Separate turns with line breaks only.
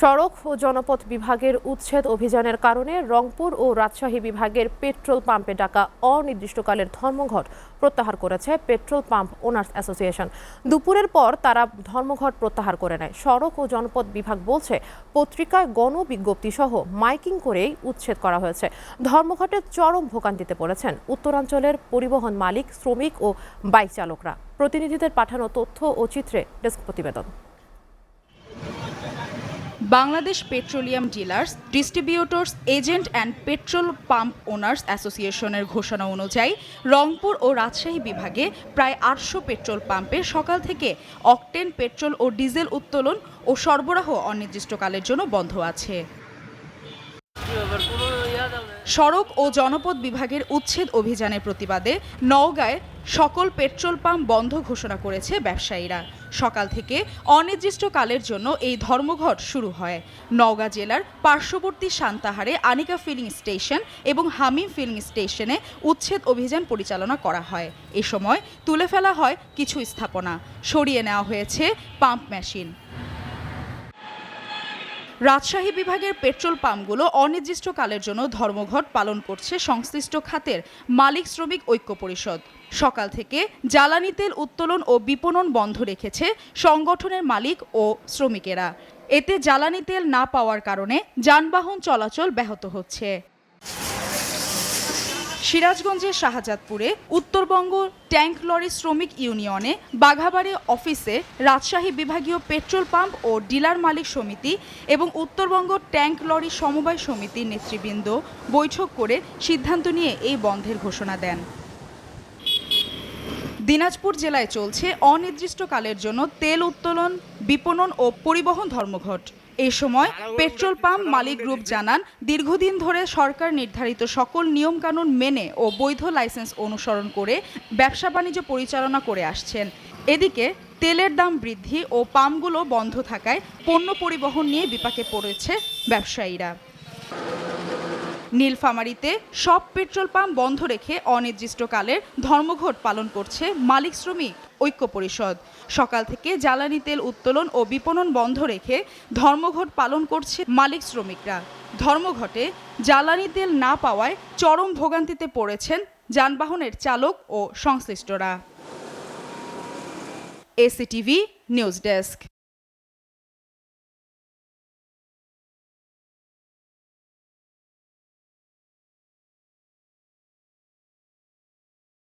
সড়ক ও জনপথ বিভাগের উচ্ছেদ অভিযানের কারণে রংপুর ও রাজশাহী বিভাগের পেট্রোল পাম্পে ডাকা অনির্দিষ্টকালের ধর্মঘট প্রত্যাহার করেছে পেট্রোল পাম্প ওনার্স অ্যাসোসিয়েশন। দুপুরের পর তারা ধর্মঘট প্রত্যাহার করে নেয়। সড়ক ও জনপথ বিভাগ বলছে, পত্রিকায় গণবিজ্ঞপ্তি সহ মাইকিং করেই উচ্ছেদ করা হয়েছে। ধর্মঘটে চরম ভোগান্তিতে পড়েছেন উত্তরাঞ্চলের পরিবহন মালিক, শ্রমিক ও বাইক চালকরা। প্রতিনিধিদের পাঠানো তথ্য ও চিত্রে ডেস্ক প্রতিবেদন।
Bangladesh petroleum dealers, distributors, agent and petrol pump owners অ্যাসোসিয়েশনের ঘোষণা অনুযায়ী রংপুর ও রাজশাহী বিভাগে প্রায় 800 পেট্রোল পাম্পে সকাল থেকে অকটেন পেট্রোল ও ডিজেল উত্তোলন ও সরবরাহ অনির্দিষ্টকালের জন্য বন্ধ আছে। সড়ক ও জনপথ বিভাগের উচ্ছেদ অভিযানের প্রতিবাদে নওগাঁয় সকল পেট্রোল পাম্প বন্ধ ঘোষণা করেছে ব্যবসায়ীরা। সকাল থেকে অনির্দিষ্টকালের জন্য এই ধর্মঘট শুরু হয়। নওগাঁ জেলার পার্শ্ববর্তী সান্তাহারে আনিকা ফিলিং স্টেশন এবং হামিম ফিলিং স্টেশনে উচ্ছেদ অভিযান পরিচালনা করা হয়। এ সময় তুলে ফেলা হয় কিছু স্থাপনা, সরিয়ে নেওয়া হয়েছে পাম্প মেশিন। রাজশাহী বিভাগের পেট্রোল পাম্পগুলো অনির্দিষ্টকালের জন্য ধর্মঘট পালন করছে সংশ্লিষ্ট খাতের মালিক শ্রমিক ঐক্য পরিষদ। সকাল থেকে জ্বালানি তেল উত্তোলন ও বিপণন বন্ধ রেখেছে সংগঠনের মালিক ও শ্রমিকেরা। এতে জ্বালানি তেল না পাওয়ার কারণে যানবাহন চলাচল ব্যাহত হচ্ছে। সিরাজগঞ্জের শাহজাদপুরে উত্তরবঙ্গ ট্যাঙ্ক লরি শ্রমিক ইউনিয়নে বাঘাবাড়ি অফিসে রাজশাহী বিভাগীয় পেট্রোল পাম্প ও ডিলার মালিক সমিতি এবং উত্তরবঙ্গ ট্যাঙ্ক লরি সমবায় সমিতির নেতৃবৃন্দ বৈঠক করে সিদ্ধান্ত নিয়ে এই বন্ধের ঘোষণা দেন। দিনাজপুর জেলায় চলছে অনির্দিষ্টকালের জন্য তেল উত্তোলন, বিপণন ও পরিবহন ধর্মঘট। এই সময় পেট্রোল পাম্প মালিক গ্রুপ জানান, দীর্ঘদিন ধরে সরকার নির্ধারিত সকল নিয়মকানুন মেনে ও বৈধ লাইসেন্স অনুসরণ করে ব্যবসা বাণিজ্য পরিচালনা করে আসছেন। এদিকে তেলের দাম বৃদ্ধি ও পাম্পগুলো বন্ধ থাকায় পণ্য পরিবহন নিয়ে বিপাকে পড়েছে ব্যবসায়ীরা। নীলফামারীতে সব পেট্রোল পাম্প বন্ধ রেখে অনির্দিষ্টকালের ধর্মঘট পালন করছে মালিক শ্রমিক ঐক্য পরিষদ। সকাল থেকে জ্বালানি তেল উত্তোলন ও বিপণন বন্ধ রেখে ধর্মঘট পালন করছে মালিক শ্রমিকরা। ধর্মঘটে জ্বালানি তেল না পাওয়ায় চরম ভোগান্তিতে পড়েছেন যানবাহনের চালক ও সংশ্লিষ্টরা। এসিটিভি নিউজ ডেস্ক।